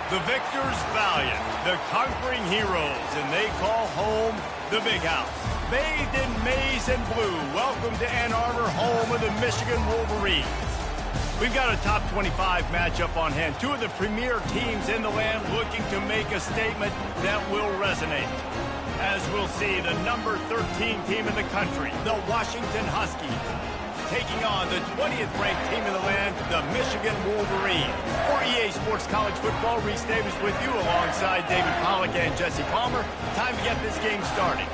The victors valiant, the conquering heroes, and they call home the Big House. Bathed in maize and blue, welcome to Ann Arbor, home of the Michigan Wolverines. We've got a top 25 matchup on hand. Two of the premier teams in the land looking to make a statement that will resonate. As we'll see, the number 13 team in the country, the Washington Huskies, taking on the 20th ranked team in the land, the Michigan Wolverines. For EA Sports College Football, Reese Davis with you alongside David Pollack and Jesse Palmer. Time to get this game started.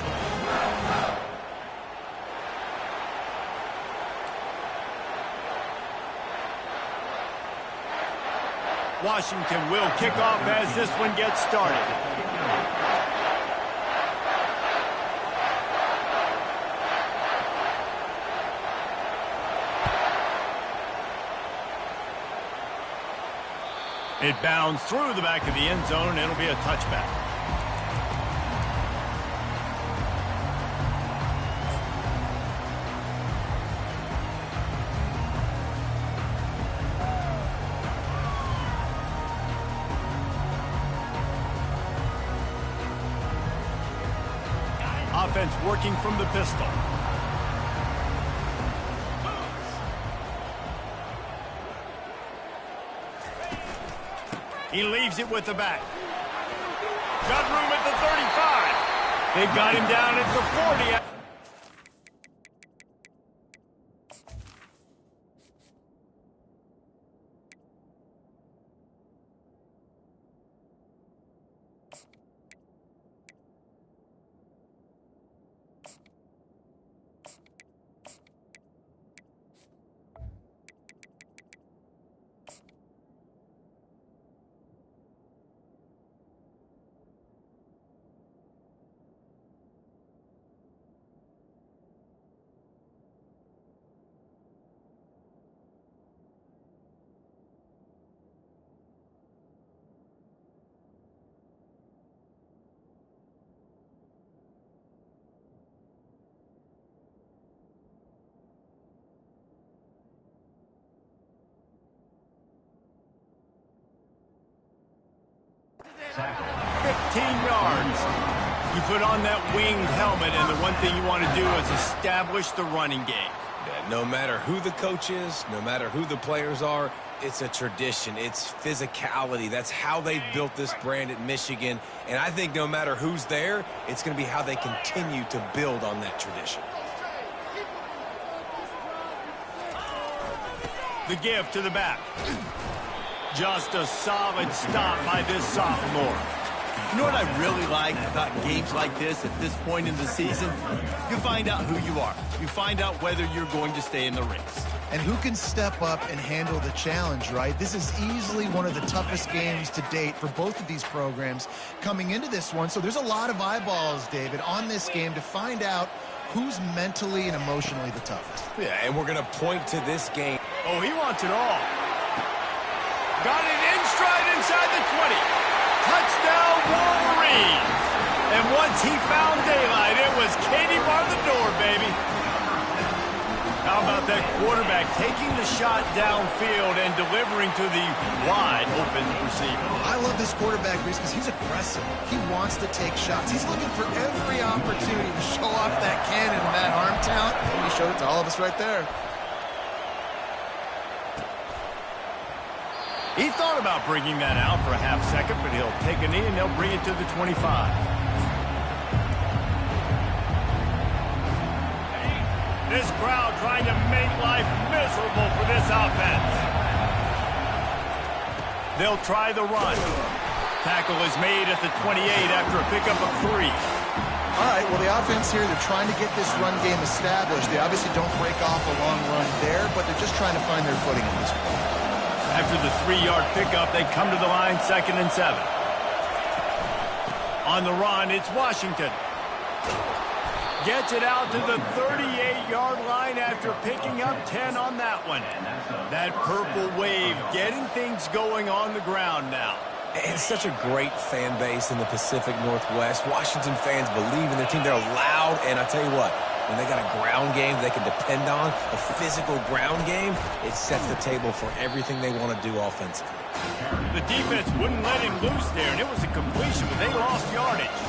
Washington will kick off as this one gets started. It bounds through the back of the end zone, and it'll be a touchback. Offense working from the pistol. He leaves it with the back. Got room at the 35. They've got him down at the 40. Tackle. 15 yards. You put on that winged helmet, and the one thing you want to do is establish the running game. Yeah, no matter who the coach is, no matter who the players are, it's a tradition. It's physicality. That's how they built this brand at Michigan. And I think no matter who's there, it's going to be how they continue to build on that tradition. The give to the back. Just a solid stop by this sophomore. You know what I really like about games like this at this point in the season? You find out who you are. You find out whether you're going to stay in the race. And who can step up and handle the challenge, right? This is easily one of the toughest games to date for both of these programs coming into this one. So there's a lot of eyeballs, David, on this game to find out who's mentally and emotionally the toughest. Yeah, and we're going to point to this game. Oh, he wants it all. Got it in stride inside the 20. Touchdown, Wolverines. And once he found daylight, it was Katie bar the door, baby. How about that quarterback taking the shot downfield and delivering to the wide open receiver? I love this quarterback, Reese, because he's aggressive. He wants to take shots. He's looking for every opportunity to show off that cannon and that arm talent. And he showed it to all of us right there. He thought about bringing that out for a half second, but he'll take a knee and they'll bring it to the 25. This crowd trying to make life miserable for this offense. They'll try the run. Tackle is made at the 28 after a pickup of 3. All right, well, the offense here, they're trying to get this run game established. They obviously don't break off a long run there, but they're just trying to find their footing at this point. After the 3-yard pickup, they come to the line, 2nd and 7. On the run, it's Washington. Gets it out to the 38-yard line after picking up 10 on that one. That purple wave getting things going on the ground now. It's such a great fan base in the Pacific Northwest. Washington fans believe in their team. They're loud, and I tell you what, when they got a ground game they can depend on, a physical ground game, it sets the table for everything they want to do offensively. The defense wouldn't let him loose there, and it was a completion, but they lost yardage.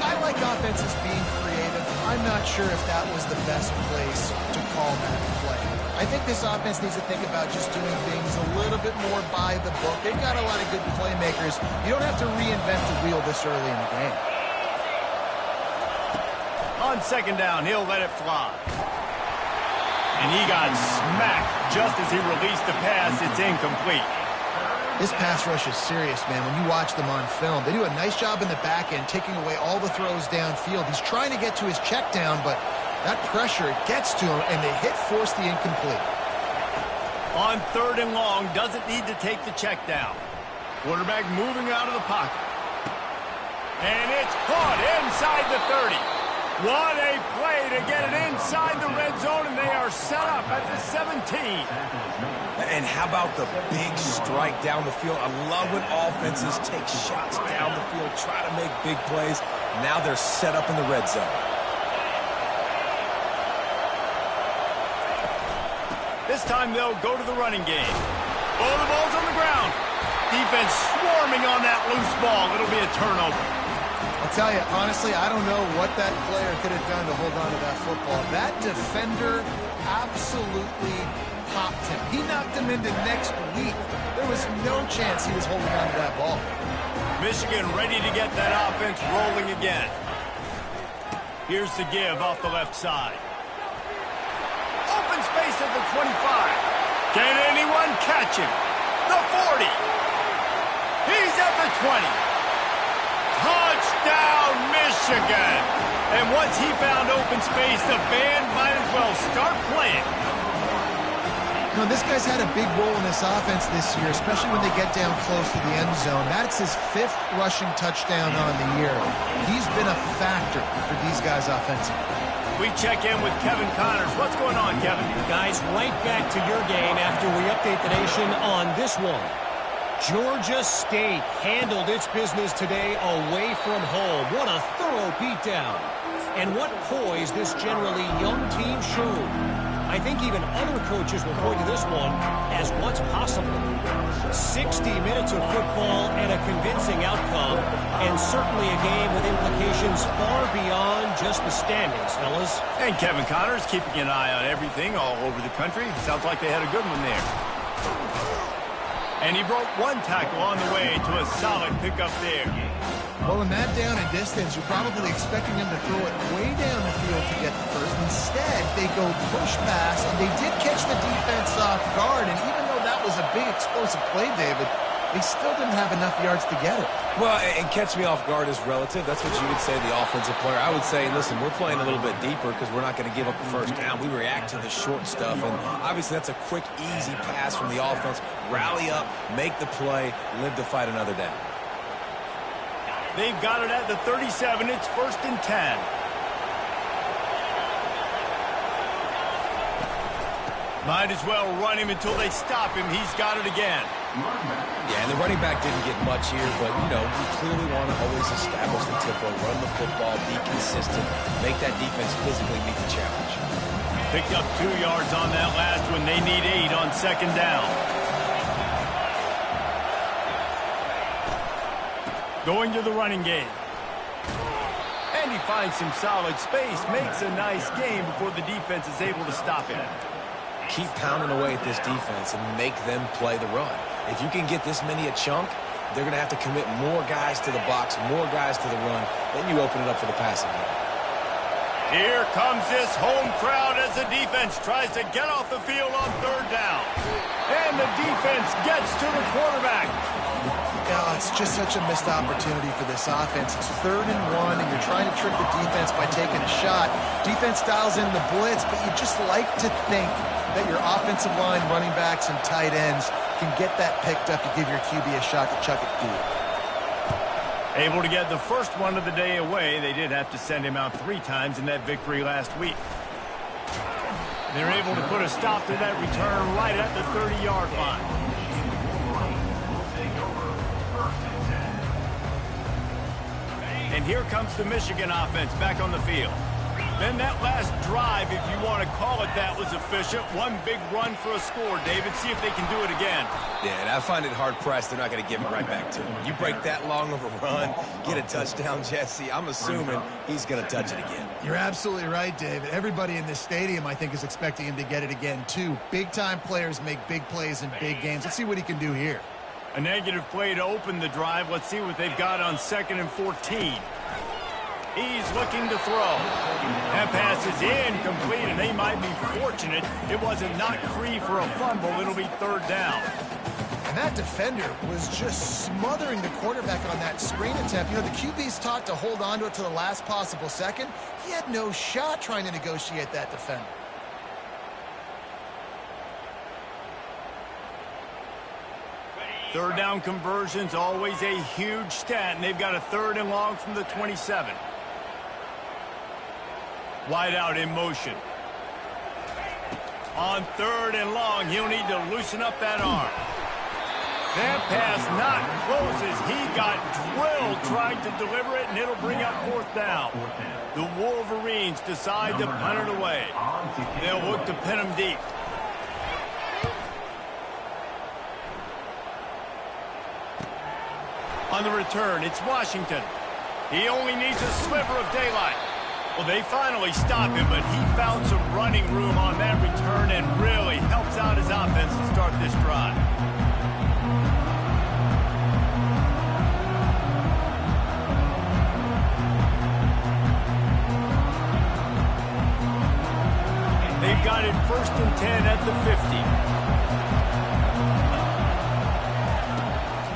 I like offenses being creative. I'm not sure if that was the best place to call that play. I think this offense needs to think about just doing things a little bit more by the book. They've got a lot of good playmakers. You don't have to reinvent the wheel this early in the game. On second down, he'll let it fly. And he got smacked just as he released the pass. It's incomplete. This pass rush is serious, man. When you watch them on film, they do a nice job in the back end, taking away all the throws downfield. He's trying to get to his check down, but that pressure, it gets to him, and they force the incomplete. On third and long, doesn't need to take the check down. Quarterback moving out of the pocket. And it's caught inside the 30. What a play to get it inside the red zone, and they are set up at the 17. And how about the big strike down the field? I love when offenses take shots down the field, try to make big plays. Now they're set up in the red zone. This time they'll go to the running game. Oh, the ball's on the ground. Defense swarming on that loose ball. It'll be a turnover. I'll tell you, honestly, I don't know what that player could have done to hold on to that football. That defender absolutely popped him. He knocked him into next week. There was no chance he was holding on to that ball. Michigan ready to get that offense rolling again. Here's the give off the left side. Open space at the 25. Can anyone catch him? The 40. He's at the 20. Touchdown, Michigan! And once he found open space, the band might as well start playing. You know, this guy's had a big role in this offense this year, especially when they get down close to the end zone. That's his 5th rushing touchdown on the year. He's been a factor for these guys offensively. We check in with Kevin Connors. What's going on, Kevin? Guys, right back to your game after we update the nation on this one. Georgia State handled its business today away from home. What a thorough beatdown. And what poise this generally young team showed. I think even other coaches will point to this one as what's possible. 60 minutes of football and a convincing outcome, and certainly a game with implications far beyond just the standings, fellas. And Kevin Connors keeping an eye on everything all over the country. Sounds like they had a good one there. And he broke one tackle on the way to a solid pickup there. Well, in that down and distance, you're probably expecting him to throw it way down the field to get the first. Instead, they go push pass, and they did catch the defense off guard. And even though that was a big explosive play, David, they still didn't have enough yards to get it. Well, and catch me off guard is relative. That's what you would say, the offensive player. I would say, listen, we're playing a little bit deeper because we're not going to give up the first down. We react to the short stuff, and obviously that's a quick, easy pass from the offense. Rally up, make the play, live to fight another down. They've got it at the 37. It's 1st and 10. Might as well run him until they stop him. He's got it again. Yeah, and the running back didn't get much here, but, you know, we clearly want to always establish the tempo, run the football, be consistent, make that defense physically meet the challenge. Picked up 2 yards on that last one. They need 8 on second down. Going to the running game. And he finds some solid space, makes a nice game before the defense is able to stop him. Keep pounding away at this defense and make them play the run. If you can get this many a chunk, they're going to have to commit more guys to the box, more guys to the run. Then you open it up for the passing game. Here comes this home crowd as the defense tries to get off the field on third down. And the defense gets to the quarterback. Yeah, it's just such a missed opportunity for this offense. It's 3rd and 1, and you're trying to trick the defense by taking a shot. Defense dials in the blitz, but you just like to think that your offensive line, running backs, and tight ends can get that picked up to give your QB a shot to chuck it deep. Able to get the first one of the day away. They did have to send him out 3 times in that victory last week. They're able to put a stop to that return right at the 30-yard line. And here comes the Michigan offense back on the field. Then that last drive, if you want to call it that, was efficient. One big run for a score, David. See if they can do it again. Yeah, and I find it hard-pressed they're not going to give it right back to him. You break that long of a run, get a touchdown, Jesse, I'm assuming he's going to touch it again. You're absolutely right, David. Everybody in this stadium, I think, is expecting him to get it again, too. Big-time players make big plays in big games. Let's see what he can do here. A negative play to open the drive. Let's see what they've got on 2nd and 14. He's looking to throw. That pass is incomplete, and they might be fortunate it wasn't knocked free for a fumble. It'll be 3rd down. And that defender was just smothering the quarterback on that screen attempt. You know, the QB's taught to hold on to it to the last possible second. He had no shot trying to negotiate that defender. Third down conversions, always a huge stat, and they've got a 3rd and long from the 27. Wide out in motion. On 3rd and long, he'll need to loosen up that arm. That pass not close as he got drilled trying to deliver it, and it'll bring up 4th down. The Wolverines decide to punt it away. They'll look to pin him deep. On the return, it's Washington. He only needs a sliver of daylight. Well, they finally stop him, but he found some running room on that return and really helps out his offense to start this drive. They've got it 1st and 10 at the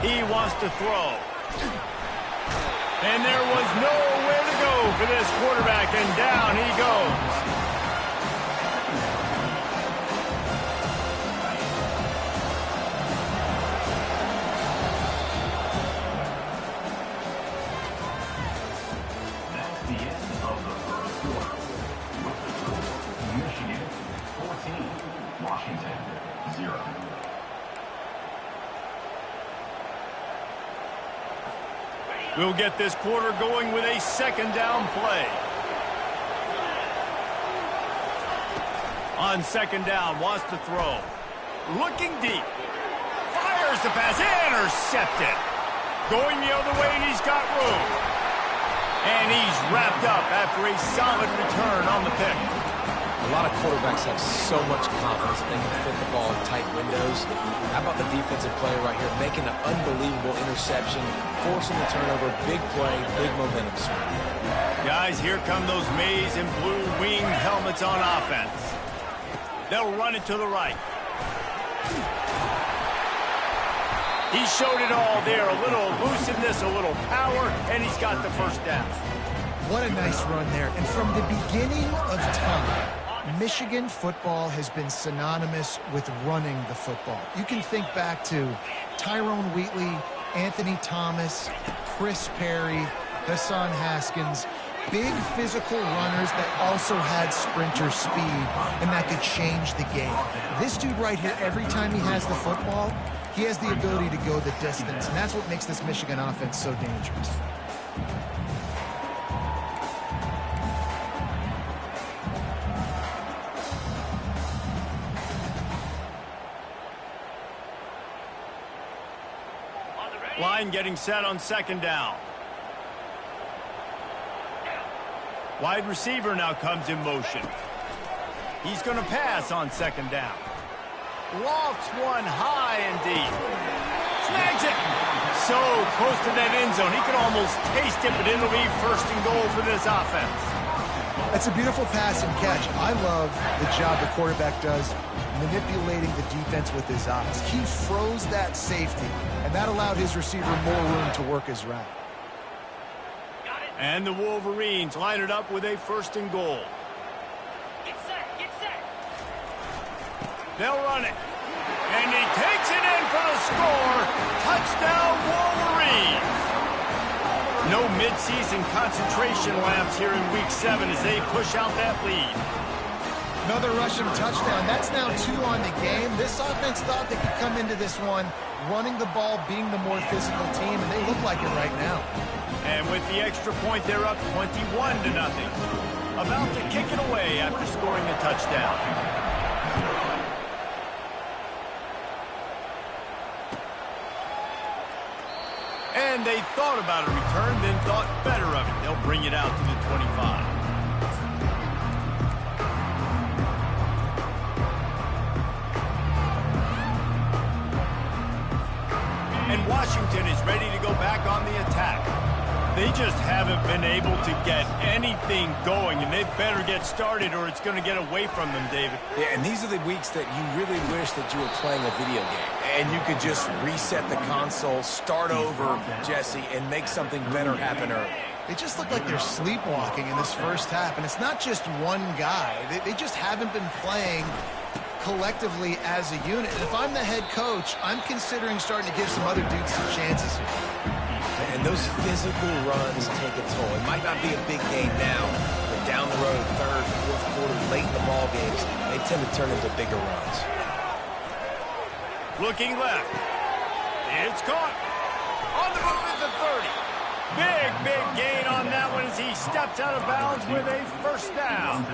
50. He wants to throw. And there was nowhere to go for this quarterback, and down he goes. That's the end of the 1st quarter. With the score, Michigan 14, Washington 0. We'll get this quarter going with a 2nd down play. On 2nd down, wants to throw. Looking deep. Fires the pass. Intercepted. Going the other way, and he's got room. And he's wrapped up after a solid return on the pick. A lot of quarterbacks have so much confidence that they can fit the ball in tight windows. How about the defensive player right here making an unbelievable interception, forcing the turnover, big play, big momentum swing. Guys, here come those maize and blue winged helmets on offense. They'll run it to the right. He showed it all there, a little elusiveness, a little power, and he's got the 1st down. What a nice run there. And from the beginning of time, Michigan football has been synonymous with running the football. You can think back to Tyrone Wheatley, Anthony Thomas, Chris Perry, Hassan Haskins, big physical runners that also had sprinter speed and that could change the game. This dude right here, every time he has the football, he has the ability to go the distance, and that's what makes this Michigan offense so dangerous. Line getting set on 2nd down. Wide receiver now comes in motion. He's going to pass on 2nd down. Lofts one high and deep. Snags it. So close to that end zone. He could almost taste it, but it'll be 1st and goal for this offense. That's a beautiful pass and catch. I love the job the quarterback does manipulating the defense with his eyes. He froze that safety, and that allowed his receiver more room to work his route. And the Wolverines line it up with a 1st and goal. Get set, get set. They'll run it. And he takes it in for the score. Touchdown, Wolverines. No midseason concentration laps here in Week 7 as they push out that lead. Another rushing touchdown. That's now 2 on the game. This offense thought they could come into this one running the ball, being the more physical team, and they look like it right now. And with the extra point, they're up 21-0. about to kick it away after scoring the touchdown. And they thought about a return, then thought better of it. They'll bring it out to the 25. And Washington is ready to go back on the attack. They just haven't been able to get anything going, and they better get started or it's going to get away from them, David. Yeah, and these are the weeks that you really wish that you were playing a video game. And you could just reset the console, start over, Jesse, and make something better happen early. They just look like they're sleepwalking in this first half, and it's not just one guy. They just haven't been playing collectively as a unit. And if I'm the head coach, I'm considering starting to give some other dudes some chances here. And those physical runs take a toll. It might not be a big game now, but down the road, third, fourth quarter, late in the ball games, they tend to turn into bigger runs. Looking left. It's caught. On the move is the 30. Big gain on that one as he steps out of bounds with a first down.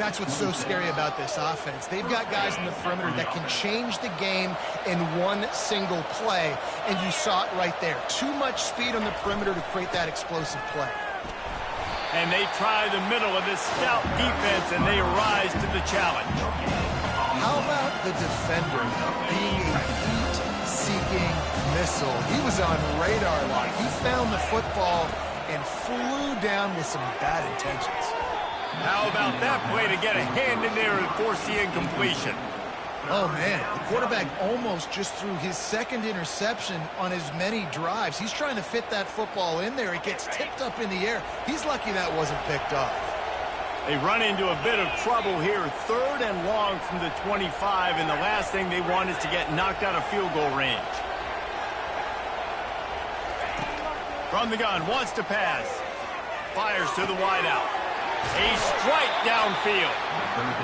That's what's so scary about this offense. They've got guys in the perimeter that can change the game in one single play, and you saw it right there. Too much speed on the perimeter to create that explosive play. And they try the middle of this stout defense, and they rise to the challenge. How about the defender being a heat-seeking missile? He was on radar lock. He found the football and flew down with some bad intentions. How about that play to get a hand in there and force the incompletion? Oh, man, the quarterback almost just threw his second interception on as many drives. He's trying to fit that football in there. It gets tipped up in the air. He's lucky that wasn't picked off. They run into a bit of trouble here. 3rd and long from the 25, and the last thing they want is to get knocked out of field goal range. From the gun, wants to pass. Fires to the wideout. A strike downfield.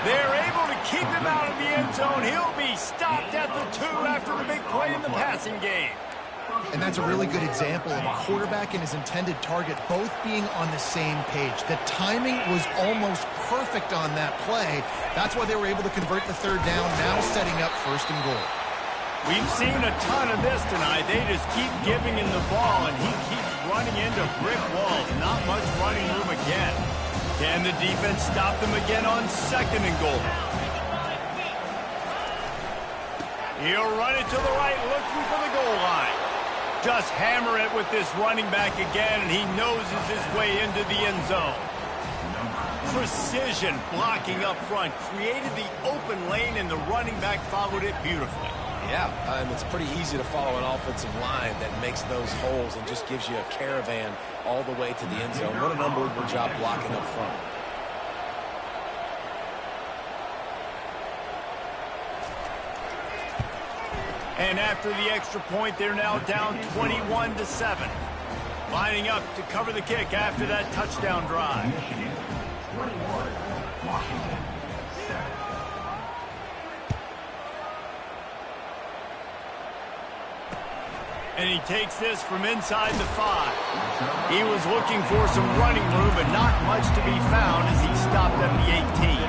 They're able to keep him out of the end zone. He'll be stopped at the 2 after the big play in the passing game. And that's a really good example of a quarterback and his intended target both being on the same page. The timing was almost perfect on that play. That's why they were able to convert the 3rd down, now setting up 1st and goal. We've seen a ton of this tonight. They just keep giving him the ball, and he keeps running into brick walls. Not much running room again. Can the defense stop them again on 2nd and goal? He'll run it to the right, looking for the goal line. Just hammer it with this running back again, and he noses his way into the end zone. Precision blocking up front created the open lane, and the running back followed it beautifully. Yeah, it's pretty easy to follow an offensive line that makes those holes and just gives you a caravan all the way to the end zone. What an unbelievable job blocking up front. And after the extra point, they're now down 21-7. Lining up to cover the kick after that touchdown drive. Michigan 21, Washington 7. And he takes this from inside the 5. He was looking for some running room, but not much to be found as he stopped at the 18.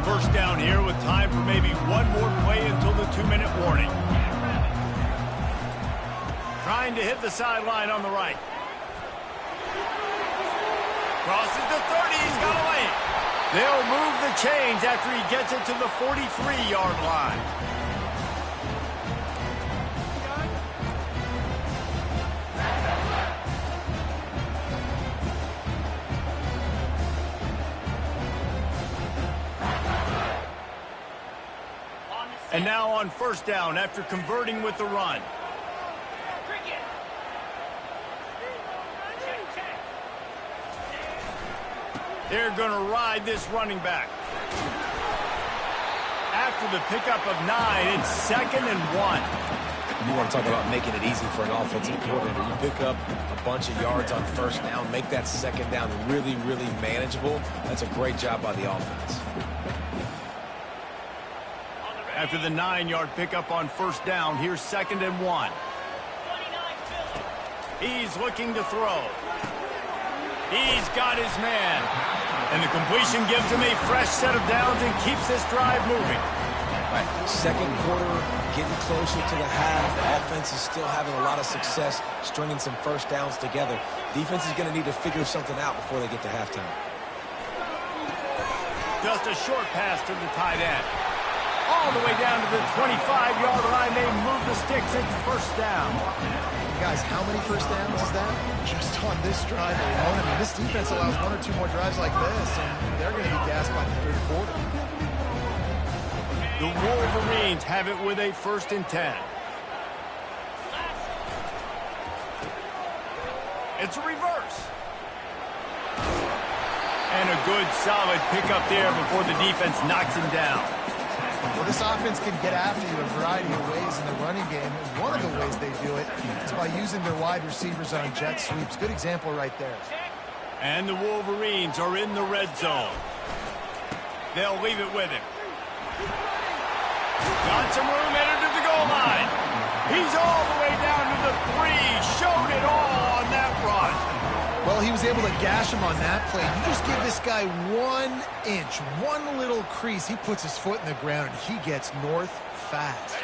First down here with time for maybe one more play until the 2-minute warning. Trying to hit the sideline on the right. Crosses the 30, he's got a lane. They'll move the chains after he gets it to the 43-yard line. And now on first down after converting with the run. They're going to ride this running back. After the pickup of 9, it's 2nd and 1. You want to talk about making it easy for an offensive coordinator. You pick up a bunch of yards on first down, make that 2nd down really, really manageable. That's a great job by the offense. After the 9-yard pickup on first down, here's 2nd and 1. He's looking to throw. He's got his man. And the completion gives him a fresh set of downs and keeps this drive moving. Right. Second quarter, getting closer to the half. Offense is still having a lot of success stringing some first downs together. Defense is going to need to figure something out before they get to halftime. Just a short pass to the tight end. All the way down to the 25-yard line. They move the sticks into first down. Guys, how many first downs is that? Just on this drive alone. I mean, this defense allows 1 or 2 more drives like this, and they're going to be gassed by the third quarter. The Wolverines have it with a 1st and 10. It's a reverse. And a good, solid pickup there before the defense knocks him down. Well, this offense can get after you a variety of ways in the running game. And one of the ways they do it is by using their wide receivers on jet sweeps. Good example right there. And the Wolverines are in the red zone. They'll leave it with him. Got some room, headed to the goal line. He's all the way down to the 3. Showed it all on that run. Well, he was able to gash him on that play. You just give this guy 1 inch, one little crease. He puts his foot in the ground, and he gets north fast.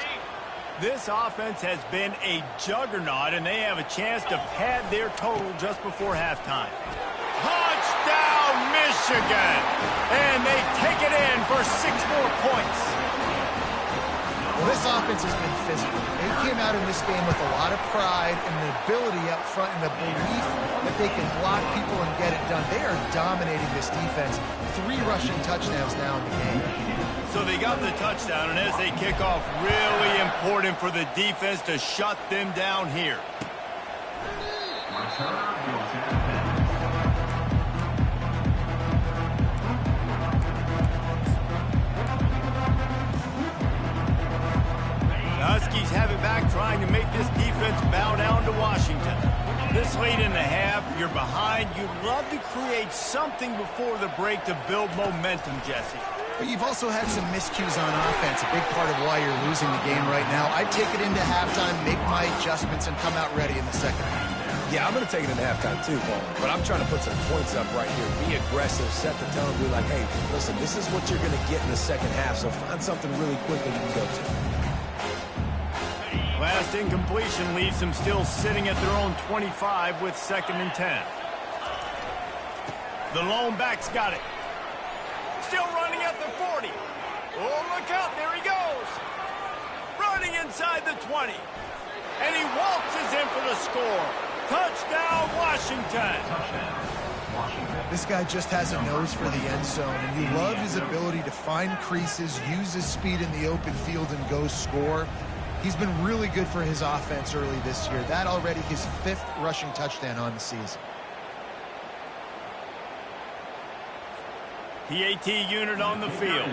This offense has been a juggernaut, and they have a chance to pad their total just before halftime. Touchdown, Michigan! And they take it in for 6 more points. Well, this offense has been physical. They came out in this game with a lot of pride and the ability up front and the belief that they can block people and get it done. They are dominating this defense. 3 rushing touchdowns now in the game. So they got the touchdown, and as they kick off, really important for the defense to shut them down here. The Huskies have it back, trying to make this defense bow down to Washington. This late in the half, you're behind. You'd love to create something before the break to build momentum, Jesse. But you've also had some miscues on offense, a big part of why you're losing the game right now. I'd take it into halftime, make my adjustments, and come out ready in the second half. Yeah, I'm going to take it into halftime too, Paul. But I'm trying to put some points up right here. Be aggressive, set the tone, be like, hey, listen, this is what you're going to get in the second half, so find something really quick that you can go to. Last incompletion leaves them still sitting at their own 25 with 2nd and 10. The lone back's got it. Still running at the 40. Oh, look out. There he goes. Running inside the 20. And he waltzes in for the score. Touchdown, Washington. This guy just has a nose for the end zone, and you love his ability to find creases, use his speed in the open field, and go score. He's been really good for his offense early this year. That already his 5th rushing touchdown on the season. PAT unit on the field.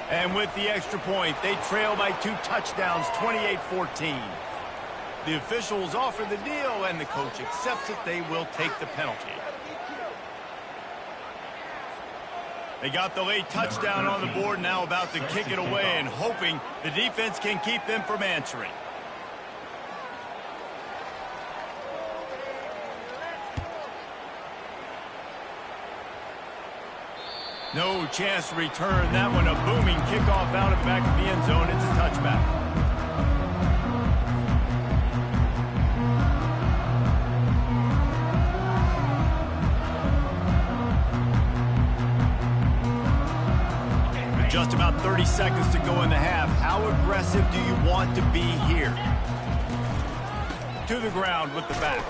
And with the extra point, they trail by 2 touchdowns, 28-14. The officials offer the deal, and the coach accepts it. They will take the penalty. They got the late touchdown on the board, now about to kick it away and hoping the defense can keep them from answering. No chance to return that one. A booming kickoff out of the back of the end zone. It's a touchback. With just about 30 seconds to go in the half, how aggressive do you want to be here? To the ground with the back.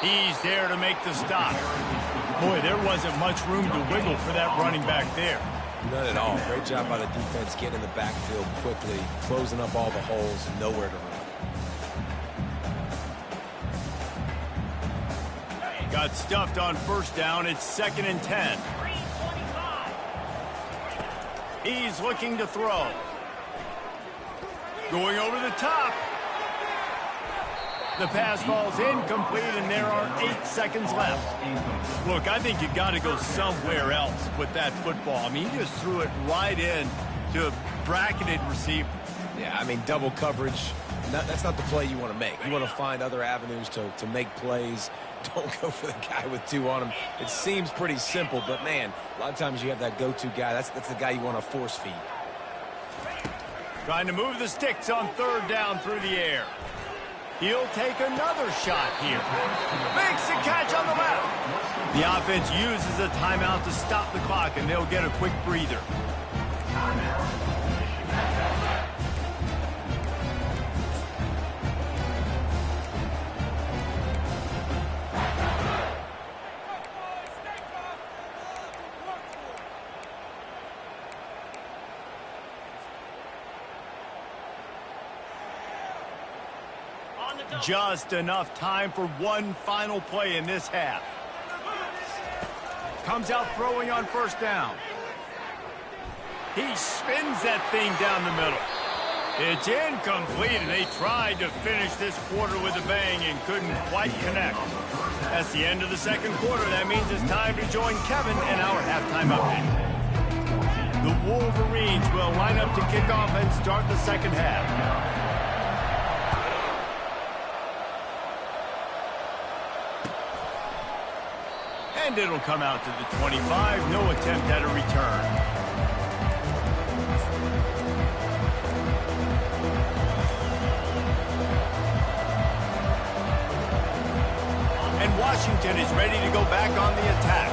He's there to make the stop. Boy, there wasn't much room to wiggle for that running back there. None at all. Great job by the defense getting in the backfield quickly, closing up all the holes, nowhere to run. Got stuffed on first down. It's 2nd and 10. He's looking to throw. Going over the top. The pass falls incomplete, and there are 8 seconds left. Look, I think you got to go somewhere else with that football. I mean, he just threw it right in to a bracketed receiver. Yeah, I mean, double coverage, that's not the play you want to make. You want to find other avenues to make plays. Don't go for the guy with 2 on him. It seems pretty simple, but, man, a lot of times you have that go-to guy. That's the guy you want to force feed. Trying to move the sticks on 3rd down through the air. He'll take another shot here. Makes the catch on the left. The offense uses a timeout to stop the clock, and they'll get a quick breather. Just enough time for one final play in this half. Comes out throwing on 1st down. He spins that thing down the middle. It's incomplete, and they tried to finish this quarter with a bang and couldn't quite connect. That's the end of the 2nd quarter. That means it's time to join Kevin in our halftime update. The Wolverines will line up to kick off and start the 2nd half. And it'll come out to the 25. No attempt at a return. And Washington is ready to go back on the attack.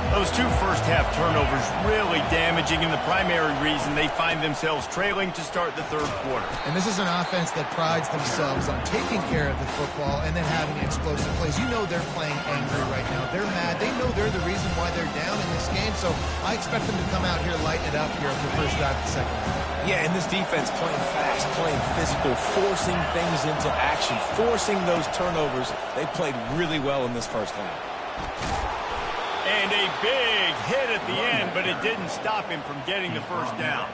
Those 2 first-half turnovers really damaging, and the primary reason they find themselves trailing to start the 3rd quarter. And this is an offense that prides themselves on taking care of the football and then having explosive plays. You know they're playing angry right now. They're mad. They know they're the reason why they're down in this game, so I expect them to come out here, lighten it up here for the first drive of the 2nd half. Yeah, and this defense playing fast, playing physical, forcing things into action, forcing those turnovers. They played really well in this 1st half. And a big hit at the end, but it didn't stop him from getting the 1st down.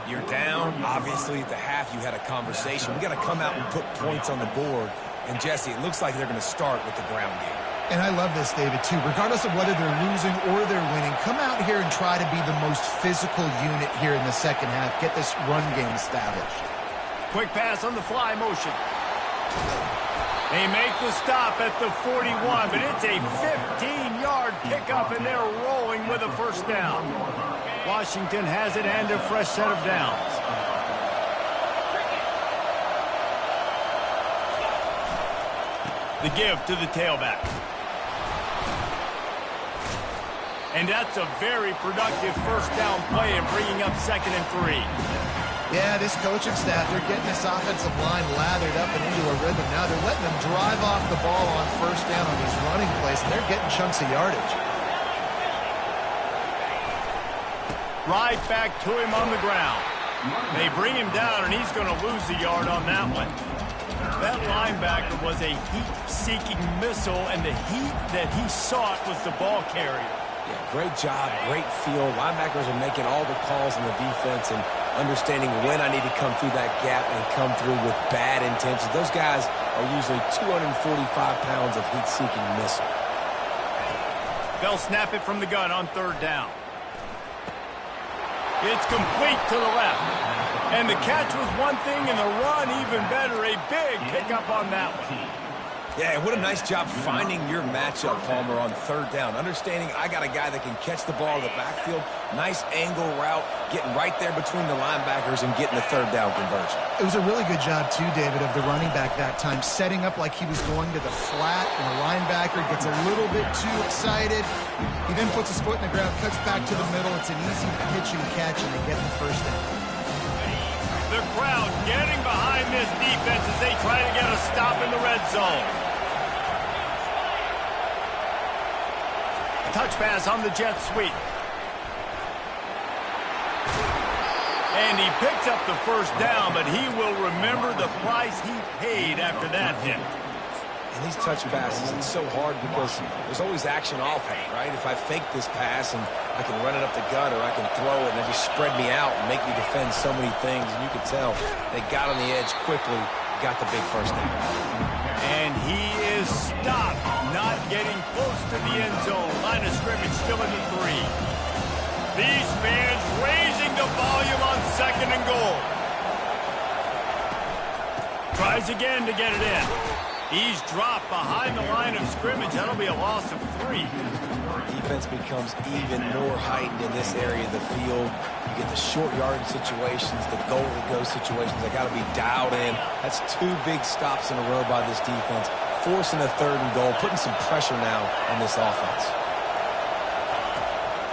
You're down. Obviously, at the half, you had a conversation. We got to come out and put points on the board. And, Jesse, it looks like they're going to start with the ground game. And I love this, David, too. Regardless of whether they're losing or they're winning, come out here and try to be the most physical unit here in the 2nd half. Get this run game established. Quick pass on the fly motion. They make the stop at the 41, but it's a 15-yard pickup, and they're rolling with a 1st down. Washington has it and a fresh set of downs. The give to the tailback. And that's a very productive 1st down play and bringing up 2nd and 3. Yeah, this coaching staff, they're getting this offensive line lathered up and into a rhythm. Now they're letting them drive off the ball on 1st down on these running plays, and they're getting chunks of yardage. Right back to him on the ground. They bring him down, and he's going to lose a yard on that one. That linebacker was a heat-seeking missile, and the heat that he sought was the ball carrier. Yeah, great job, great feel. Linebackers are making all the calls in the defense and understanding when I need to come through that gap and come through with bad intentions. Those guys are usually 245 pounds of heat-seeking missile. They'll snap it from the gun on 3rd down. It's complete to the left. And the catch was one thing, and the run even better. A big pickup on that one. Yeah, what a nice job finding your matchup, Palmer, on 3rd down. Understanding I got a guy that can catch the ball in the backfield. Nice angle route, getting right there between the linebackers and getting the 3rd down conversion. It was a really good job, too, David, of the running back that time, setting up like he was going to the flat, and the linebacker gets a little bit too excited. He then puts his foot in the ground, cuts back to the middle. It's an easy pitch and catch, and they get the 1st down. The crowd getting behind this defense as they try to get a stop in the red zone. Touch pass on the jet sweep. And he picks up the 1st down, but he will remember the price he paid after that hit. And these touch passes, it's so hard because there's always action off of it, right? If I fake this pass and I can run it up the gut or I can throw it and they just spread me out and make me defend so many things, and you can tell they got on the edge quickly, got the big 1st down. And he is stopped, not getting close to the end zone. Line of scrimmage still in the 3. These fans raising the volume on 2nd and goal. Tries again to get it in. He's dropped behind the line of scrimmage. That'll be a loss of 3. Defense becomes even more heightened in this area of the field. You get the short yardage situations, the goal-to-go situations. They got to be dialed in. That's 2 big stops in a row by this defense, forcing a 3rd and goal, putting some pressure now on this offense.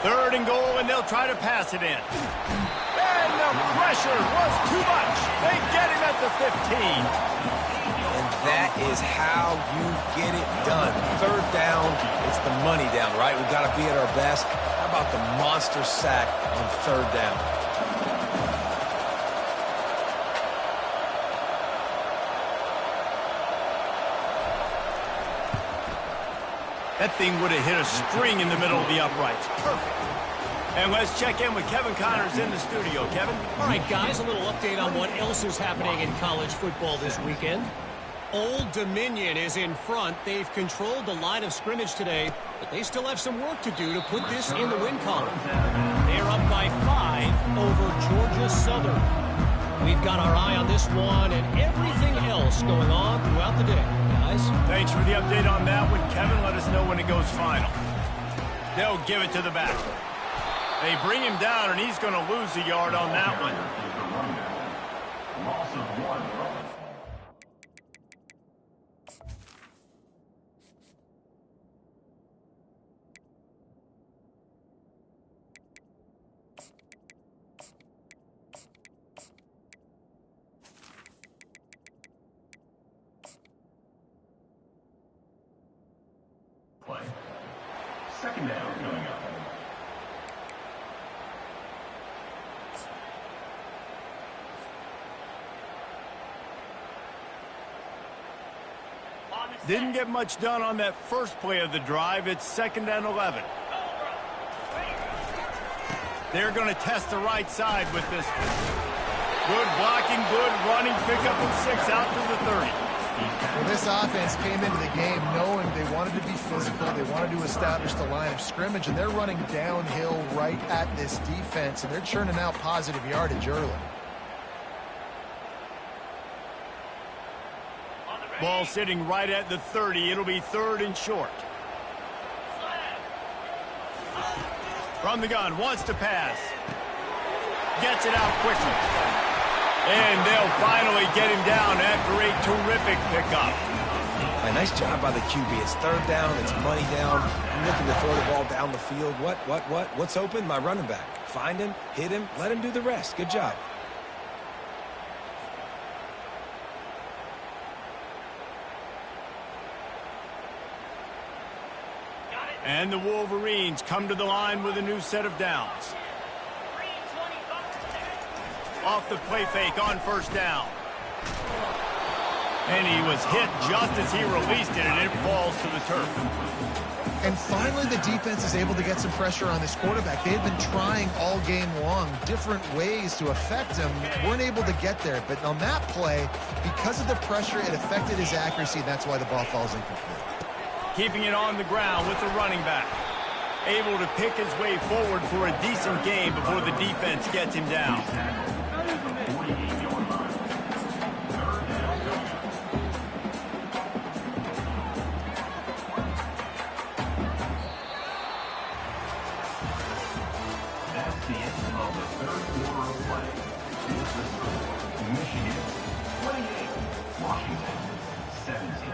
3rd and goal, and they'll try to pass it in. And the pressure was too much. They get him at the 15. And that is how you get it done. 3rd down, it's the money down, right? We've got to be at our best. How about the monster sack on 3rd down? That thing would have hit a string in the middle of the uprights. Perfect. And let's check in with Kevin Connors in the studio. Kevin? All right, guys, a little update on what else is happening in college football this weekend. Old Dominion is in front. They've controlled the line of scrimmage today, but they still have some work to do to put this in the win column. They're up by 5 over Georgia Southern. We've got our eye on this one and everything else going on throughout the day, guys. Thanks for the update on that one, Kevin. Let us know when it goes final. They'll give it to the back. They bring him down, and he's going to lose a yard on that one. Loss of 1. Play. 2nd down coming up. Didn't get much done on that first play of the drive. It's 2nd and 11. They're going to test the right side with this one. Good blocking, good running, pick up of 6 out to the 30. Well, this offense came into the game knowing they wanted to be physical. They wanted to establish the line of scrimmage, and they're running downhill right at this defense, and they're churning out positive yardage early. Ball sitting right at the 30. It'll be 3rd and short. From the gun, wants to pass. Gets it out quickly. And they'll finally get him down after a terrific pickup. A nice job by the QB. It's 3rd down. It's money down. I'm looking to throw the ball down the field. What's open? My running back. Find him, hit him, let him do the rest. Good job. And the Wolverines come to the line with a new set of downs. Off the play fake on 1st down. And he was hit just as he released it, and it falls to the turf. And finally, the defense is able to get some pressure on this quarterback. They had been trying all game long different ways to affect him. Weren't able to get there. But on that play, because of the pressure, it affected his accuracy, and that's why the ball falls incomplete. Keeping it on the ground with the running back. Able to pick his way forward for a decent game before the defense gets him down. That's the end of the 3rd quarter of play. It's the score. Michigan 28, Washington 17.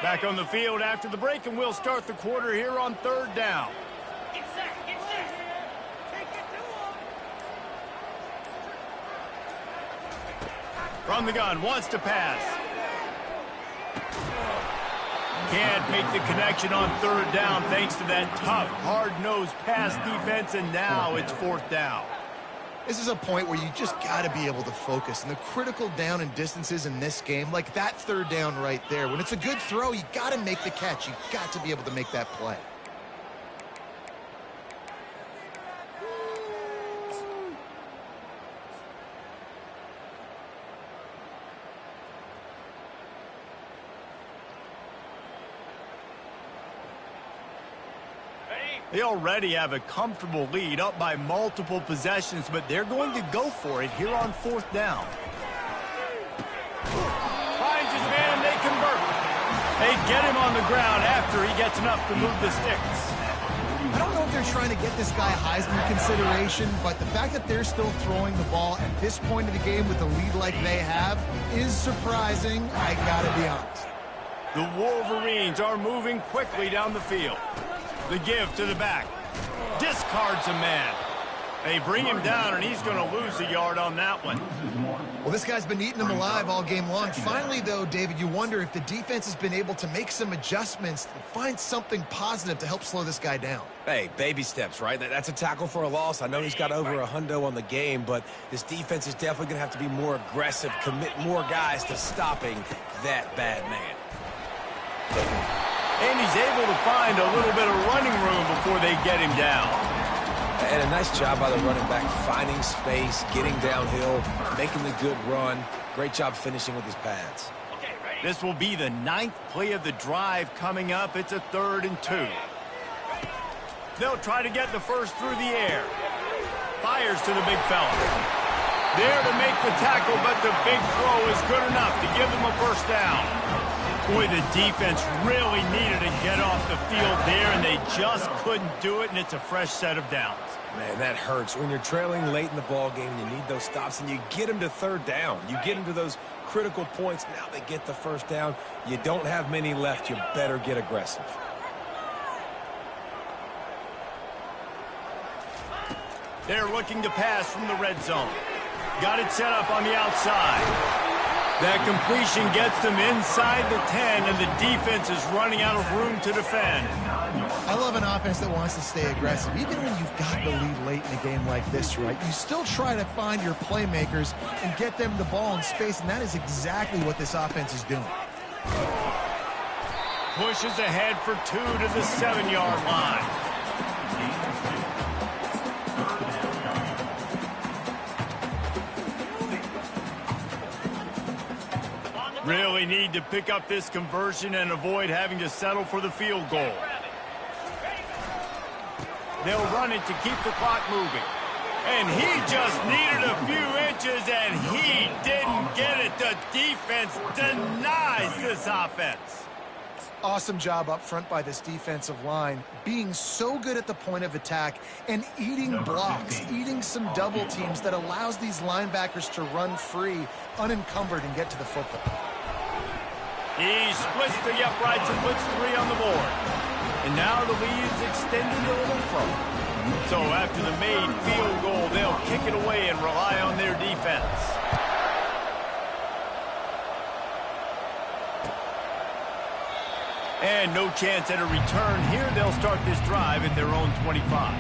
Back on the field after the break, and we'll start the quarter here on 3rd down. Get set, get set. Take it to him. From the gun, wants to pass. Can't make the connection on 3rd down thanks to that tough, hard-nosed pass defense, and now it's 4th down. This is a point where you just got to be able to focus. And the critical down and distances in this game, like that third down right there, when it's a good throw, you got to make the catch. You got to be able to make that play. They already have a comfortable lead, up by multiple possessions, but they're going to go for it here on 4th down. Finds his man, they convert. They get him on the ground after he gets enough to move the sticks. I don't know if they're trying to get this guy Heisman consideration, but the fact that they're still throwing the ball at this point of the game with a lead like they have is surprising, I gotta be honest. The Wolverines are moving quickly down the field. The give to the back. Discards a man. They bring him down, and he's going to lose a yard on that one. Well, this guy's been eating them alive all game long. Finally, though, David, you wonder if the defense has been able to make some adjustments and find something positive to help slow this guy down. Hey, baby steps, right? That's a tackle for a loss. I know he's got over a hundo on the game, but this defense is definitely going to have to be more aggressive, commit more guys to stopping that bad man. And he's able to find a little bit of running room before they get him down. And a nice job by the running back, finding space, getting downhill, making the good run. Great job finishing with his pads. This will be the 9th play of the drive coming up. It's a 3rd and 2. They'll try to get the first through the air. Fires to the big fella. There to make the tackle, but the big throw is good enough to give them a first down. Boy, the defense really needed to get off the field there, and they just couldn't do it, and it's a fresh set of downs. Man, that hurts. When you're trailing late in the ball game, you need those stops, and you get them to 3rd down. You get them to those critical points. Now they get the first down. You don't have many left. You better get aggressive. They're looking to pass from the red zone. Got it set up on the outside. That completion gets them inside the 10, and the defense is running out of room to defend. I love an offense that wants to stay aggressive. Even when you've got the lead late in a game like this, right, you still try to find your playmakers and get them the ball in space, and that is exactly what this offense is doing. Pushes ahead for 2 to the 7-yard line. Really need to pick up this conversion and avoid having to settle for the field goal. They'll run it to keep the clock moving. And he just needed a few inches, and he didn't get it. The defense denies this offense. Awesome job up front by this defensive line, being so good at the point of attack and eating blocks, eating some double teams that allows these linebackers to run free, unencumbered, and get to the football. He splits the uprights and puts 3 on the board. And now the lead is extended a little further. So after the made field goal, they'll kick it away and rely on their defense. And no chance at a return here. They'll start this drive at their own 25.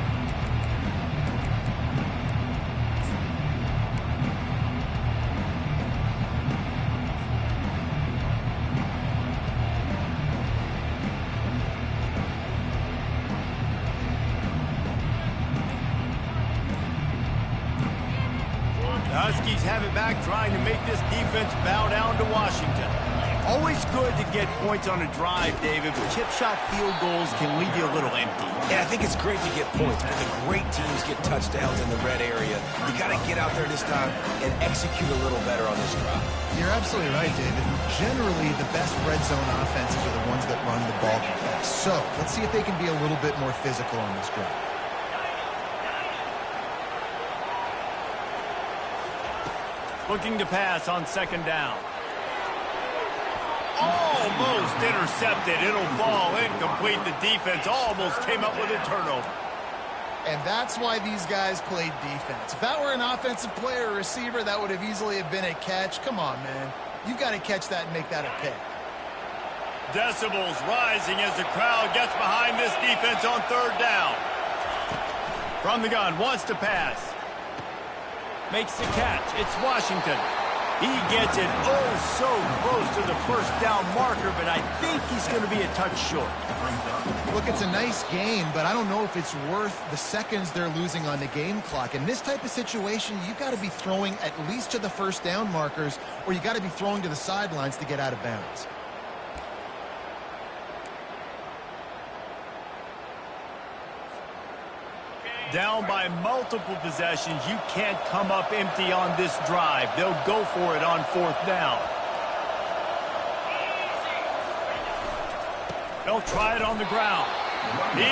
The Huskies have it back, trying to make this defense bow down to Washington. Always good to get points on a drive, David, but chip shot field goals can leave you a little empty. Yeah, I think it's great to get points, but the great teams get touchdowns in the red area. You got to get out there this time and execute a little better on this drive. You're absolutely right, David. Generally, the best red zone offenses are the ones that run the ball the best. So let's see if they can be a little bit more physical on this drive. Looking to pass on 2nd down. Almost intercepted. It'll fall incomplete. The defense almost came up with a turnover. And that's why these guys played defense. If that were an offensive player or receiver, that would have easily have been a catch. Come on, man. You've got to catch that and make that a pick. Decibels rising as the crowd gets behind this defense on 3rd down. From the gun, wants to pass. Makes the catch. It's Washington. He gets it so close to the first down marker, but I think he's going to be a touch short. Look, it's a nice gain, but I don't know if it's worth the seconds they're losing on the game clock. In this type of situation, you've got to be throwing at least to the first down markers, or you got to be throwing to the sidelines to get out of bounds. Down by multiple possessions, you can't come up empty on this drive. They'll go for it on fourth down. They'll try it on the ground. He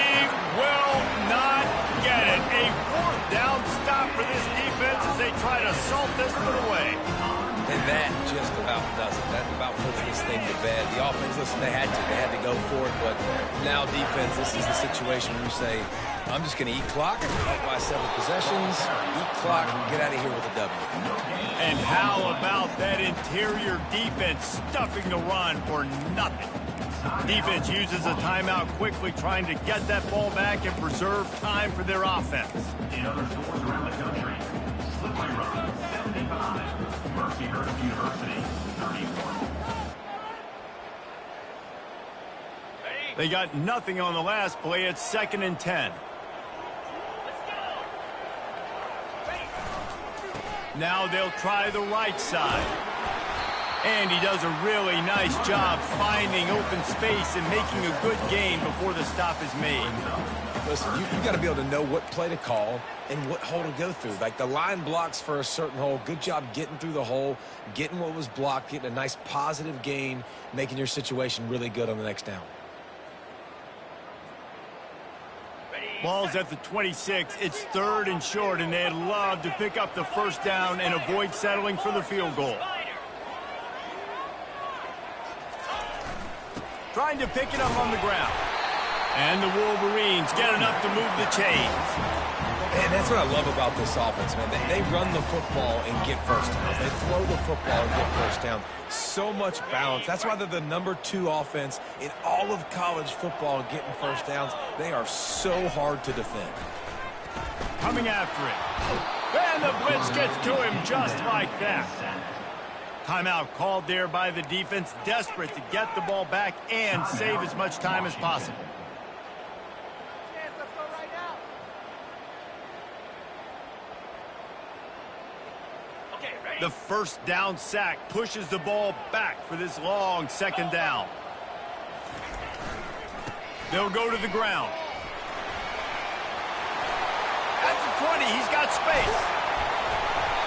will not get it. A fourth down stop for this defense as they try to salt this one away. And that just about does it. That about puts this thing to bed. The offense, listen, they had to go for it, but now defense, this is the situation where you say, I'm just going to eat clock, up by 7 possessions, eat clock, and get out of here with a W. And how about that interior defense stuffing the run for nothing? Defense uses a timeout quickly, trying to get that ball back and preserve time for their offense. In other schools around the country, Slippery Run, 75. Mercyhurst University, 31. They got nothing on the last play. It's 2nd and 10. Now they'll try the right side. And he does a really nice job finding open space and making a good gain before the stop is made. Listen, you got to be able to know what play to call and what hole to go through. Like the line blocks for a certain hole. Good job getting through the hole, getting what was blocked, getting a nice positive gain, making your situation really good on the next down. Ball's at the 26. It's 3rd and short, and they'd love to pick up the first down and avoid settling for the field goal. Trying to pick it up on the ground. And the Wolverines get enough to move the chains. And that's what I love about this offense, man. They run the football and get first downs. They throw the football and get first down. So much balance. That's why they're the #2 offense in all of college football getting first downs. They are so hard to defend. Coming after it. And the blitz gets to him just like that. Timeout called there by the defense, desperate to get the ball back and save as much time as possible. The first down sack pushes the ball back for this long 2nd down. They'll go to the ground. At the 20, he's got space.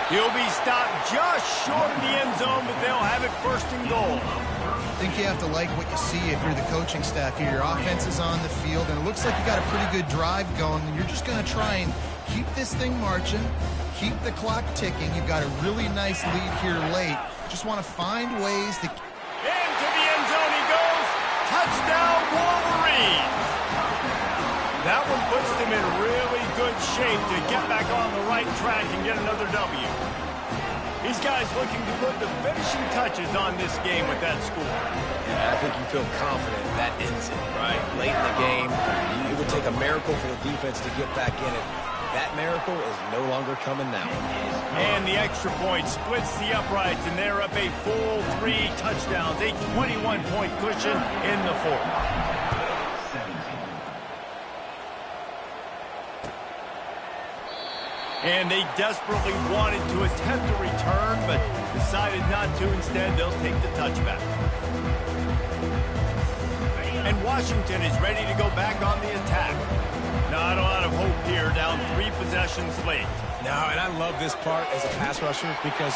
He'll be stopped just short of the end zone, but they'll have it 1st and goal. I think you have to like what you see if you're the coaching staff here. Your offense is on the field, and it looks like you got a pretty good drive going, and you're just going to try and keep this thing marching, keep the clock ticking. You've got a really nice lead here late. Just want to find ways to... Into the end zone he goes. Touchdown, Wolverines. That one puts them in really good shape to get back on the right track and get another W. These guys looking to put the finishing touches on this game with that score. Yeah, I think you feel confident that ends it, right? Late in the game, it would take a miracle for the defense to get back in it. That miracle is no longer coming now. And the extra point splits the uprights, and they're up a full 3 touchdowns, a 21-point cushion in the 4th. And they desperately wanted to attempt a return, but decided not to. Instead, they'll take the touchback. And Washington is ready to go back on the attack. Not a lot of hope here, down 3 possessions late. No, and I love this part as a pass rusher because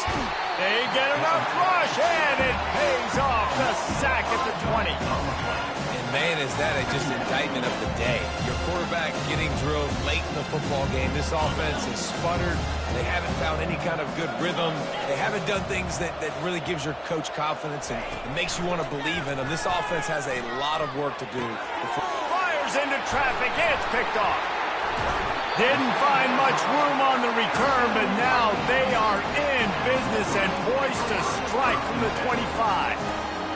they get enough rush, and it pays off. The sack at the 20. And man, is that just an indictment of the day. Your quarterback getting drilled late in the football game. This offense has sputtered. They haven't found any kind of good rhythm. They haven't done things that really gives your coach confidence and makes you want to believe in them. This offense has a lot of work to do. Fires into traffic. It's picked off. Didn't find much room on the return, but now they are in business and poised to strike from the 25.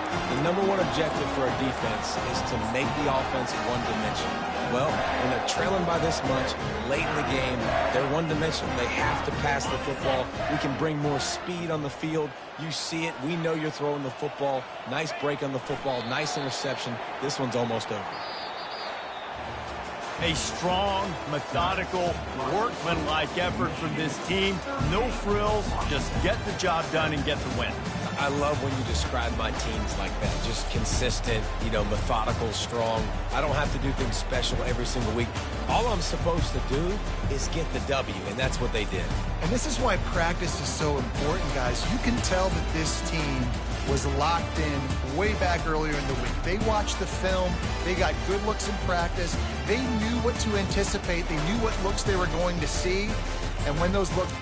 The number one objective for a defense is to make the offense one-dimensional. Well, when they're trailing by this much, late in the game, they're one-dimensional. They have to pass the football. We can bring more speed on the field. You see it. We know you're throwing the football. Nice break on the football. Nice interception. This one's almost over. A strong, methodical, workmanlike effort from this team. No frills, just get the job done and get the win. I love when you describe my teams like that. Just consistent, methodical, strong. I don't have to do things special every single week. All I'm supposed to do is get the W, and that's what they did. And this is why practice is so important, guys. You can tell that this team was locked in way back earlier in the week. They watched the film. They got good looks in practice. They knew what to anticipate. They knew what looks they were going to see. And when those looks